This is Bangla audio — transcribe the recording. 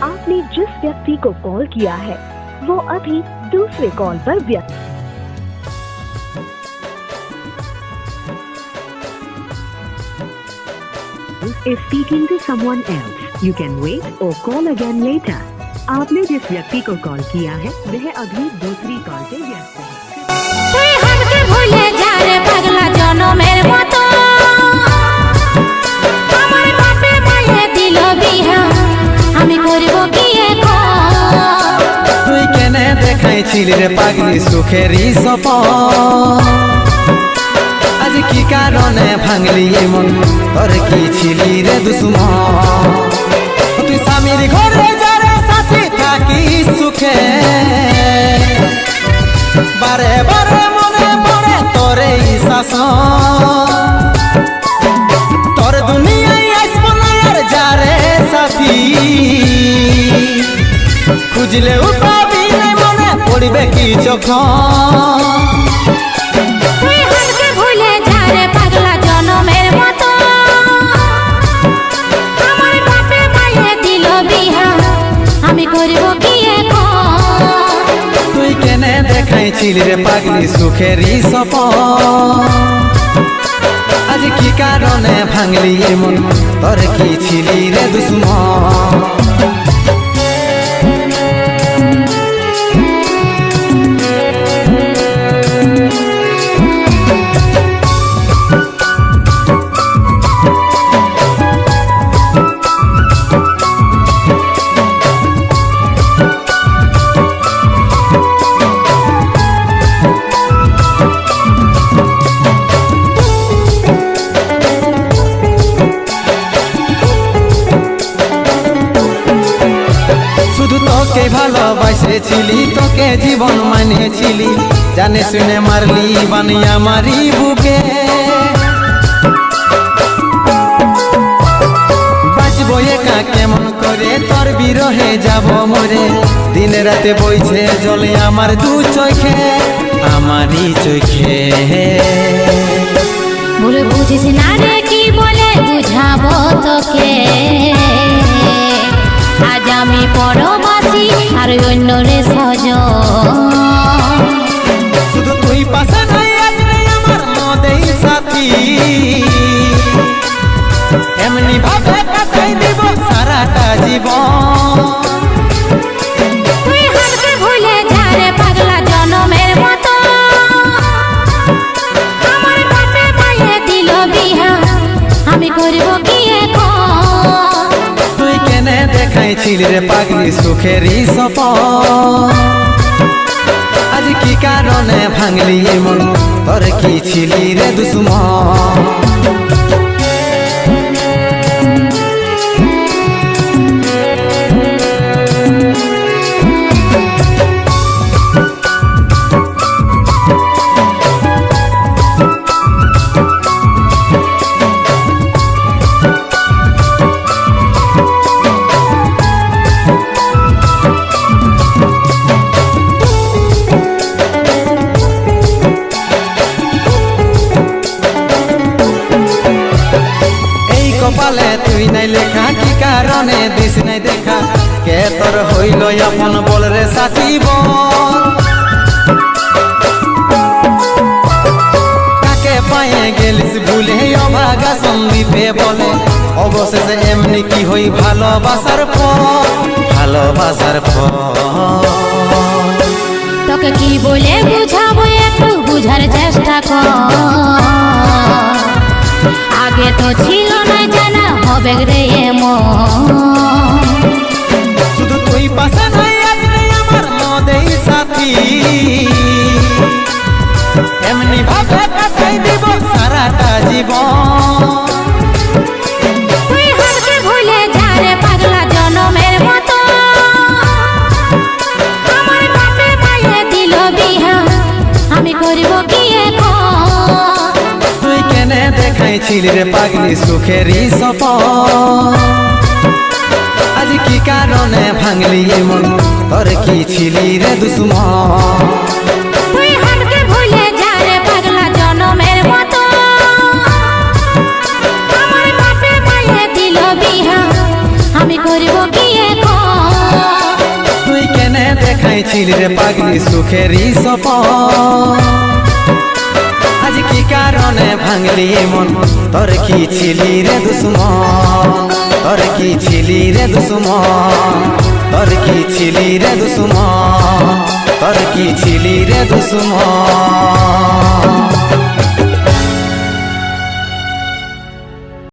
आपने जिस व्यक्ति को कॉल किया है वो अभी दूसरे कॉल पर व्यस्त is speaking to someone else. You can wait or call again later. आपने जिस व्यक्ति को कॉल किया है वह अभी दूसरी कॉल पे व्यस्त है। তুই हमके भूले जा रे पगला জনমের মতো আমার বাপে মায়ে দিল বিহা আমি করব কি এখন তুই কেনে দেখাইছিলি রে পাগলি সুখেরই সপন আজ কি কারণে ভাঙলি মন তোর কি ছিলি রে দুশ্মন তুই স্বামীর ঘরে যারে সাথে থাকি সুখে বারে বারে মনে পড়ে তোর এই শাসন তোর দুনিয়ায় আসবো না আর যারে সাথী খুঁজলেও পাবি না মনে পড়বে কি যখন তুই हमके ভুলে যা রে পাগলা জনমের মতো আমার বাপে মায়ে দিল বিহা আমি করব কি এখন তুই কেনে দেখাইছিলি রে পাগলি সুখেরই সপন আজ কি কারণে ভাঙলি মন তোর কি ছিলি রে দুশ্মন তোকে ভালোবাসেছিলি তোকে জীবন মানেছিলি জানে শুনে মারলি বানিয়া মারি বুকে বাঁচবো একা কেমন করে তোর বিরহে যাব মরে দিন রাতে বইছে জলে আমার দু চোখে আমারই চোখে ভুলে বুঝিস না রে কি বলে বুঝাবো তোকে আজ আমি পরবাসী আর অন্য রে সজন শুধু তুই পাশে নাই আজ রে আমার মদেই সাথী এমনি ভাবে কাটাই দিব সারাটা জীবন তুই हमके ভুলে যা রে পাগলা জনমের মতো আমার বাপে মায়ে দিল বিহা আমি করব কি এখন তুই কেনে দেখাইছিলি রে পাগলি সুখেরই সপন আজ কি কারণে ভাঙলি মন তোর কি ছিলি রে দুশ্মন কপালে তুই নাই লেখা কি কারণে দিস নাই দেখা কে তোর হইল আপন বল রে সাথী বল কাকে পায়ে গেলিস ভুলে অভাগা সন্দীপে বলে অবশেষে এমনি কি হই ভালোবাসার ফল ভালোবাসার ফল তোকে কি বলে বুঝাবো একটু বুঝার চেষ্টা কর আগে তো ছিল না জানা হবে রে এমন শুধু তুই পাশে নাই আজ রে আমার মদেই সাথী এমনি ভাবে কাটাই দিব সারাটা জীবন তুই हमके ভুলে যা রে পাগলা জনমের মতো আমার বাপে মায়ে দিল বিহা আমি করব কি এখন তুই কেনে দেখাইছিলি রে পাগলি সুখেরই সপন আজ কি কারণে ভাঙলি মন তোর কি ছিলি রে দুশ্মন তুই हमके ভুলে যা রে পাগলা জনমের মতো আমার বাপে মায়ে দিল বিহা আমি করব কি এখন দেখাইছিল রে পাগলি সুখেরই সপন আজ কি কারণে ভাঙলি মন তোর কি ছিলি রে দুশ্মন তোর কি ছিলি রে দুশ্মন তোর কি ছিলি রে দুশ্মন তোর কি ছিলি রে দুশ্মন